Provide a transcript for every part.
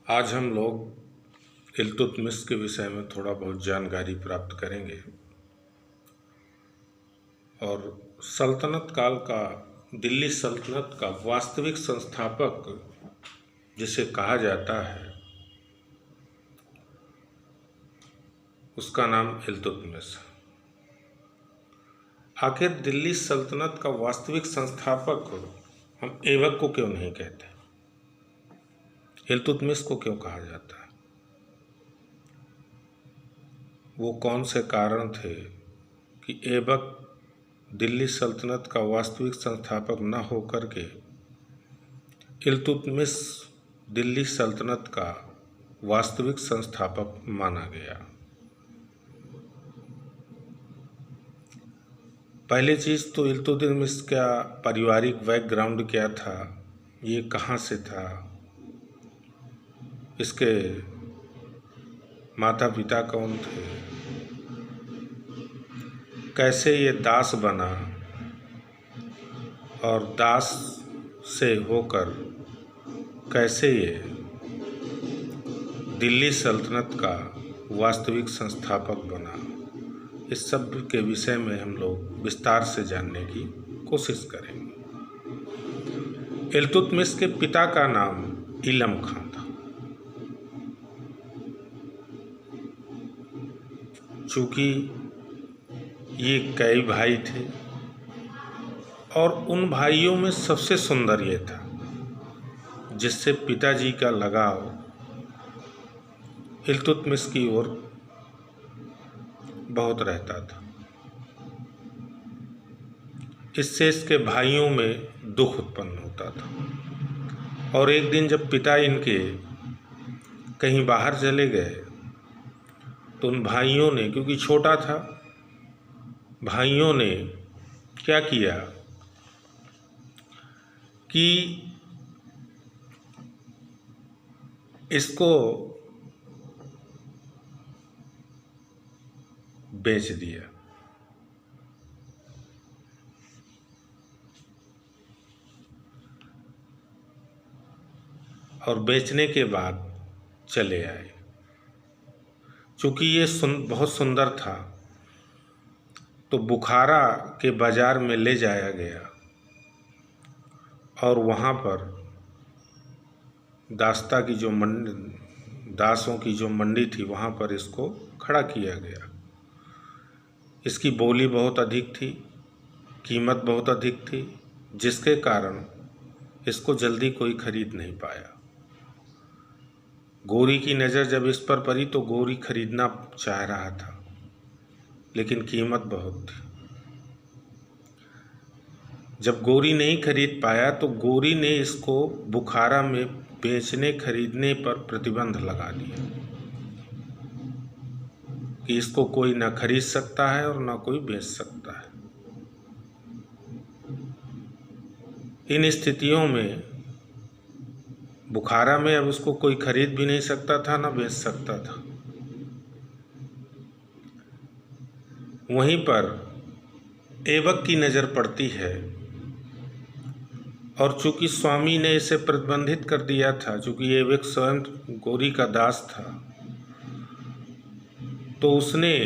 आज हम लोग इल्तुतमिश के विषय में थोड़ा बहुत जानकारी प्राप्त करेंगे और सल्तनत काल का दिल्ली सल्तनत का वास्तविक संस्थापक जिसे कहा जाता है उसका नाम इल्तुतमिश। आखिर दिल्ली सल्तनत का वास्तविक संस्थापक हम ऐबक को क्यों नहीं कहते, इल्तुतमिश को क्यों कहा जाता है? वो कौन से कारण थे कि ऐबक दिल्ली सल्तनत का वास्तविक संस्थापक न होकर के इल्तुतमिश दिल्ली सल्तनत का वास्तविक संस्थापक माना गया? पहली चीज़ तो इल्तुतमिश का पारिवारिक बैकग्राउंड क्या था, ये कहाँ से था, इसके माता पिता कौन थे, कैसे ये दास बना और दास से होकर कैसे ये दिल्ली सल्तनत का वास्तविक संस्थापक बना, इस सब के विषय में हम लोग विस्तार से जानने की कोशिश करेंगे। इल्तुतमिश के पिता का नाम इलम खां था। चूँकि ये कई भाई थे और उन भाइयों में सबसे सुंदर ये था जिससे पिताजी का लगाव इल्तुतमिश की ओर बहुत रहता था। इससे इसके भाइयों में दुख उत्पन्न होता था और एक दिन जब पिता इनके कहीं बाहर चले गए तो उन भाइयों ने, क्योंकि छोटा था, भाइयों ने क्या किया कि इसको बेच दिया। और बेचने के बाद चले आए। चूँकि ये बहुत सुंदर था तो बुखारा के बाज़ार में ले जाया गया और वहाँ पर दासों की जो मंडी थी वहाँ पर इसको खड़ा किया गया। इसकी बोली बहुत अधिक थी, कीमत बहुत अधिक थी, जिसके कारण इसको जल्दी कोई खरीद नहीं पाया। गोरी की नज़र जब इस पर पड़ी तो गोरी खरीदना चाह रहा था, लेकिन कीमत बहुत थी। जब गोरी नहीं खरीद पाया तो गोरी ने इसको बुखारा में बेचने खरीदने पर प्रतिबंध लगा दिया कि इसको कोई ना खरीद सकता है और ना कोई बेच सकता है। इन स्थितियों में बुखारा में अब उसको कोई खरीद भी नहीं सकता था, ना बेच सकता था। वहीं पर ऐबक की नज़र पड़ती है और चूंकि स्वामी ने इसे प्रतिबंधित कर दिया था, चूंकि ऐबक स्वयं गोरी का दास था, तो उसने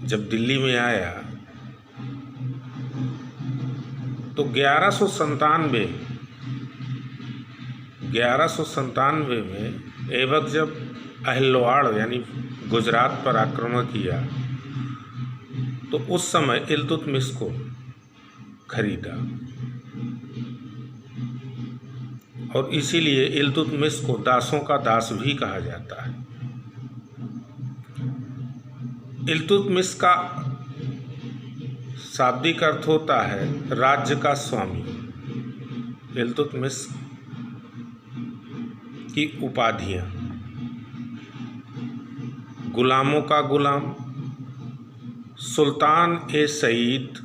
जब दिल्ली में आया तो 1197 में ऐबक जब अहिलवाड़ यानी गुजरात पर आक्रमण किया तो उस समय इल्तुतमिश को खरीदा और इसीलिए इल्तुतमिश को दासों का दास भी कहा जाता है। इल्तुतमिश का शाब्दिक अर्थ होता है राज्य का स्वामी। इल्तुतमिश की उपाधियाँ: गुलामों का गुलाम, सुल्तान ए सईद,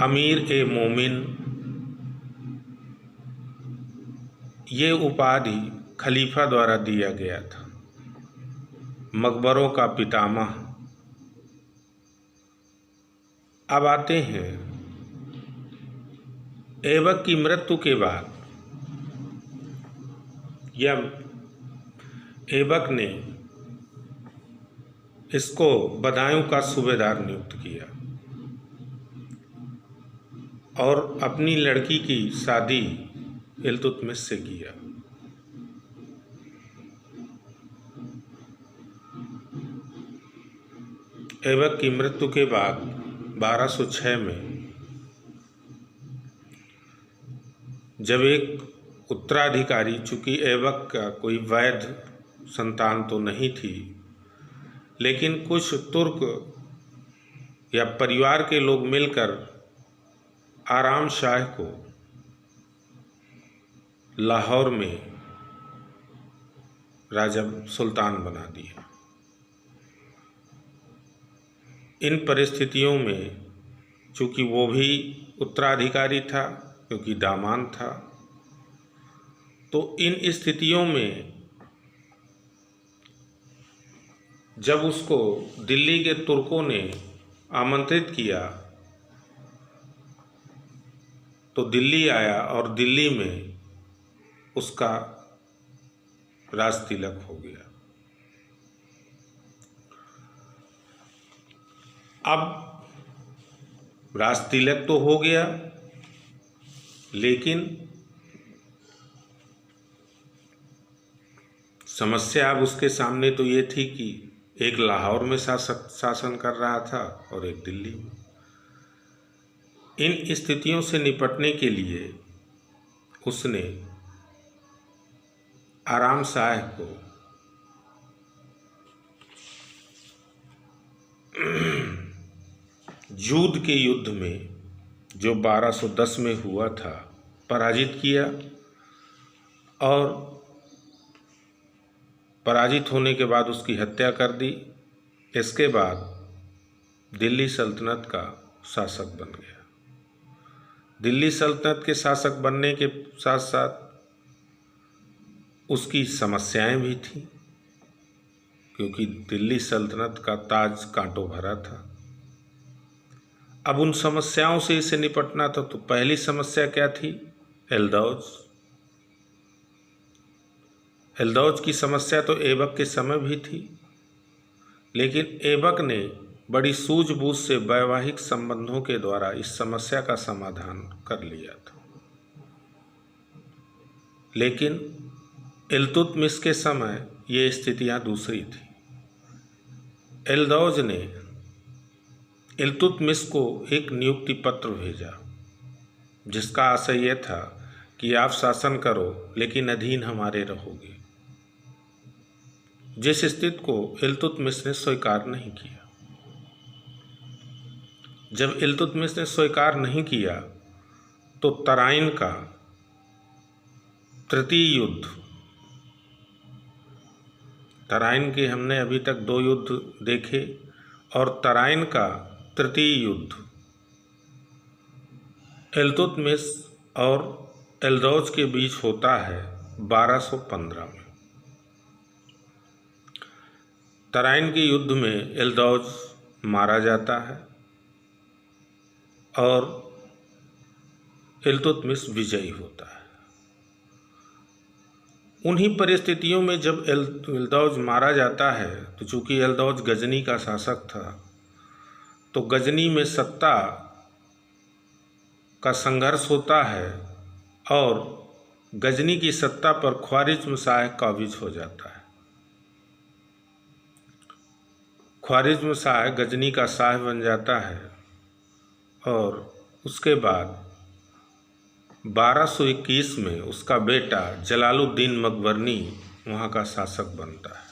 अमीर ए मोमिन। ये उपाधि खलीफा द्वारा दिया गया था। मकबरों का पितामह, अब आते हैं ऐबक की मृत्यु के बाद या ऐबक ने इसको बदायूं का सूबेदार नियुक्त किया और अपनी लड़की की शादी इल्तुतमिश से किया। ऐबक की मृत्यु के बाद 1206 में जब एक उत्तराधिकारी, चूँकि ऐबक का कोई वैध संतान तो नहीं थी, लेकिन कुछ तुर्क या परिवार के लोग मिलकर आराम शाह को लाहौर में राजा सुल्तान बना दिया। इन परिस्थितियों में चूँकि वो भी उत्तराधिकारी था, क्योंकि दामाद था, तो इन स्थितियों में जब उसको दिल्ली के तुर्कों ने आमंत्रित किया तो दिल्ली आया और दिल्ली में उसका राजतिलक हो गया। अब राजतिलक तो हो गया, लेकिन समस्या अब उसके सामने तो ये थी कि एक लाहौर में शासन कर रहा था और एक दिल्ली में। इन स्थितियों से निपटने के लिए उसने आराम शाह को जूद के युद्ध में, जो 1210 में हुआ था, पराजित किया और पराजित होने के बाद उसकी हत्या कर दी। इसके बाद दिल्ली सल्तनत का शासक बन गया। दिल्ली सल्तनत के शासक बनने के साथ साथ उसकी समस्याएं भी थीं, क्योंकि दिल्ली सल्तनत का ताज कांटों भरा था। अब उन समस्याओं से इसे निपटना था। तो पहली समस्या क्या थी? एलदौज। एलदौज की समस्या तो ऐबक के समय भी थी, लेकिन ऐबक ने बड़ी सूझबूझ से वैवाहिक संबंधों के द्वारा इस समस्या का समाधान कर लिया था। लेकिन इल्तुतमिश के समय ये स्थितियां दूसरी थी। एलदौज ने इल्तुतमिश को एक नियुक्ति पत्र भेजा, जिसका आशय यह था कि आप शासन करो लेकिन अधीन हमारे रहोगे, जिस स्थिति को इल्तुतमिश ने स्वीकार नहीं किया। जब इल्तुतमिश ने स्वीकार नहीं किया तो तराइन का तृतीय युद्ध, तराइन के हमने अभी तक 2 युद्ध देखे, और तराइन का तृतीय युद्ध इल्तुतमिश और एलदौज के बीच होता है 1215 में। तराइन के युद्ध में एलदौज मारा जाता है और इल्तुतमिश विजयी होता है। उन्हीं परिस्थितियों में जब एलदौज मारा जाता है, तो चूँकि एलदौज गजनी का शासक था, तो गजनी में सत्ता का संघर्ष होता है और गजनी की सत्ता पर ख्वारिज़्म शाह काबिज हो जाता है। ख्वारिज़्म शाह गजनी का शाह बन जाता है और उसके बाद 1221 में उसका बेटा जलालुद्दीन मकबरनी वहाँ का शासक बनता है।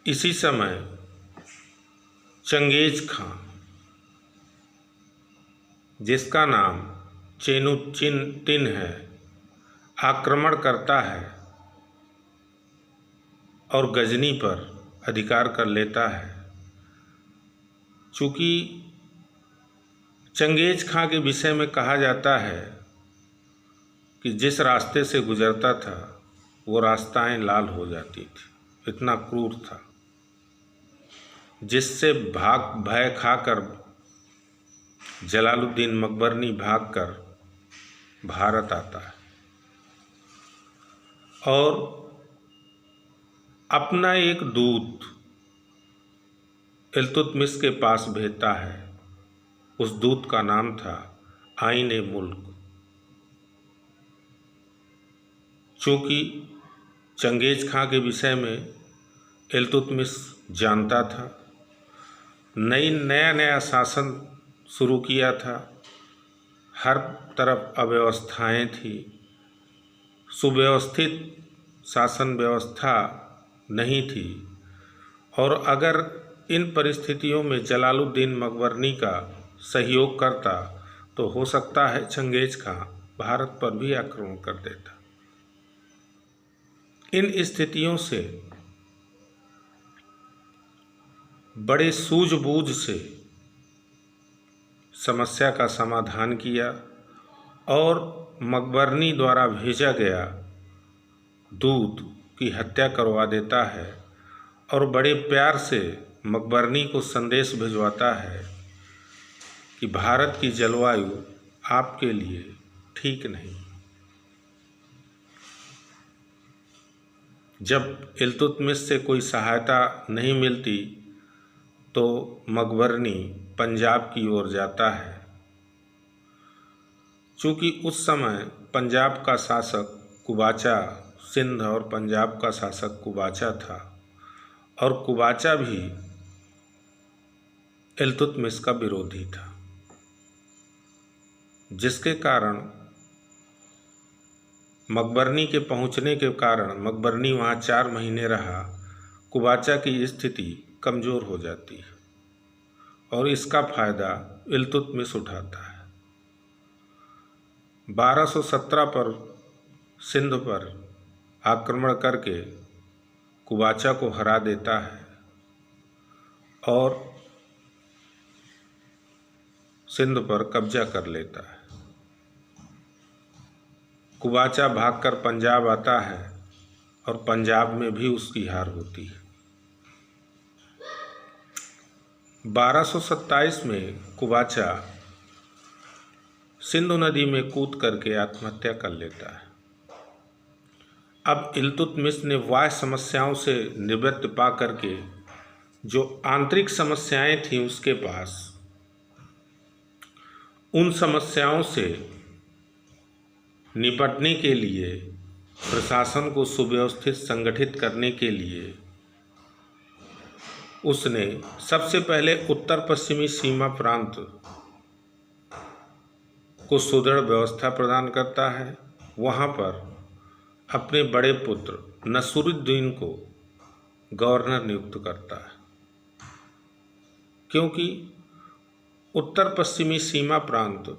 इसी समय चंगेज खां, जिसका नाम चेनुचिन है, आक्रमण करता है और गजनी पर अधिकार कर लेता है। चूँकि चंगेज खां के विषय में कहा जाता है कि जिस रास्ते से गुजरता था वो रास्ताएं लाल हो जाती थी, इतना क्रूर था। जिससे भय खाकर जलालुद्दीन मकबरनी भागकर भारत आता है और अपना एक दूत इल्तुतमिश के पास भेजता है। उस दूत का नाम था आइन-ए-मुल्क। चूँकि चंगेज खां के विषय में इल्तुतमिश जानता था, नया शासन शुरू किया था, हर तरफ अव्यवस्थाएं थी, सुव्यवस्थित शासन व्यवस्था नहीं थी, और अगर इन परिस्थितियों में जलालुद्दीन मकबरनी का सहयोग करता तो हो सकता है चंगेज खां भारत पर भी आक्रमण कर देता। इन स्थितियों से बड़े सूझबूझ से समस्या का समाधान किया और मकबरनी द्वारा भेजा गया दूत की हत्या करवा देता है और बड़े प्यार से मकबरनी को संदेश भिजवाता है कि भारत की जलवायु आपके लिए ठीक नहीं। जब इल्तुतमिश से कोई सहायता नहीं मिलती तो मकबरनी पंजाब की ओर जाता है। चूँकि उस समय पंजाब का शासक कुबाचा, सिंध और पंजाब का शासक कुबाचा था और कुबाचा भी इल्तुतमिश का विरोधी था, जिसके कारण मकबरनी के पहुंचने के कारण मकबरनी वहाँ 4 महीने रहा। कुबाचा की स्थिति कमज़ोर हो जाती है और इसका फायदा इल्तुतमिश उठाता है। 1217 पर सिंध पर आक्रमण करके कुबाचा को हरा देता है और सिंध पर कब्जा कर लेता है। कुबाचा भागकर पंजाब आता है और पंजाब में भी उसकी हार होती है। 1227 में कुबाचा सिंधु नदी में कूद करके आत्महत्या कर लेता है। अब इल्तुतमिश ने बाह्य समस्याओं से निवृत्ति पा करके जो आंतरिक समस्याएं थीं उसके पास, उन समस्याओं से निपटने के लिए, प्रशासन को सुव्यवस्थित संगठित करने के लिए उसने सबसे पहले उत्तर पश्चिमी सीमा प्रांत को सुदृढ़ व्यवस्था प्रदान करता है। वहाँ पर अपने बड़े पुत्र नसीरुद्दीन को गवर्नर नियुक्त करता है, क्योंकि उत्तर पश्चिमी सीमा प्रांत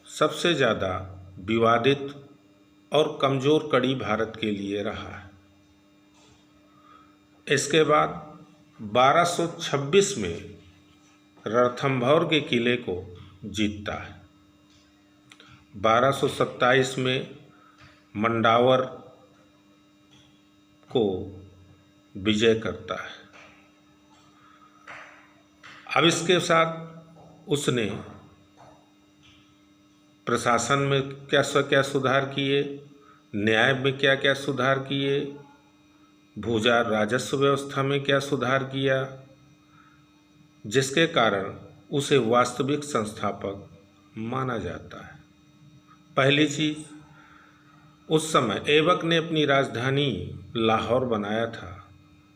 सबसे ज़्यादा विवादित और कमज़ोर कड़ी भारत के लिए रहा है। इसके बाद 1226 में रणथंभौर के किले को जीतता है। 1227 में मंडावर को विजय करता है। अब इसके साथ उसने प्रशासन में क्या सुधार किए, न्याय में क्या सुधार किए, भूजा राजस्व व्यवस्था में क्या सुधार किया, जिसके कारण उसे वास्तविक संस्थापक माना जाता है। पहली चीज़, उस समय ऐबक ने अपनी राजधानी लाहौर बनाया था।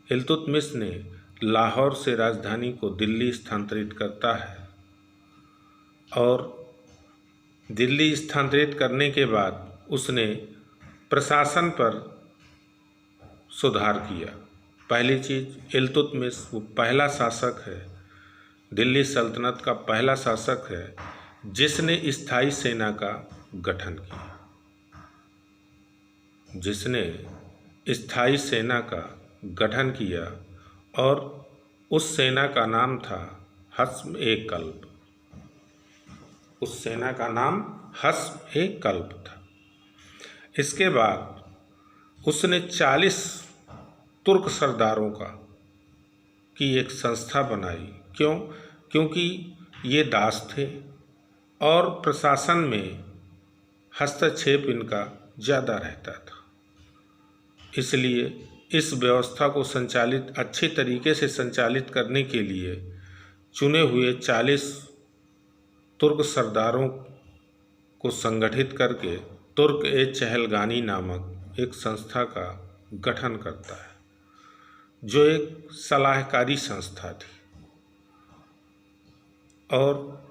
इल्तुतमिश ने लाहौर से राजधानी को दिल्ली स्थानांतरित करता है और दिल्ली स्थानांतरित करने के बाद उसने प्रशासन पर सुधार किया। पहली चीज़, इल्तुतमिश वो पहला शासक है, दिल्ली सल्तनत का पहला शासक है जिसने स्थायी सेना का गठन किया, जिसने स्थायी सेना का गठन किया और उस सेना का नाम था हस्म-ए-कल्ब। उस सेना का नाम हस्म-ए-कल्ब था। इसके बाद उसने 40 तुर्क सरदारों का की एक संस्था बनाई। क्यों? क्योंकि ये दास थे और प्रशासन में हस्तक्षेप इनका ज़्यादा रहता था। इसलिए इस व्यवस्था को अच्छे तरीके से संचालित करने के लिए चुने हुए 40 तुर्क सरदारों को संगठित करके तुर्क-ए-चहलगानी नामक एक संस्था का गठन करता है, जो एक सलाहकारी संस्था थी। और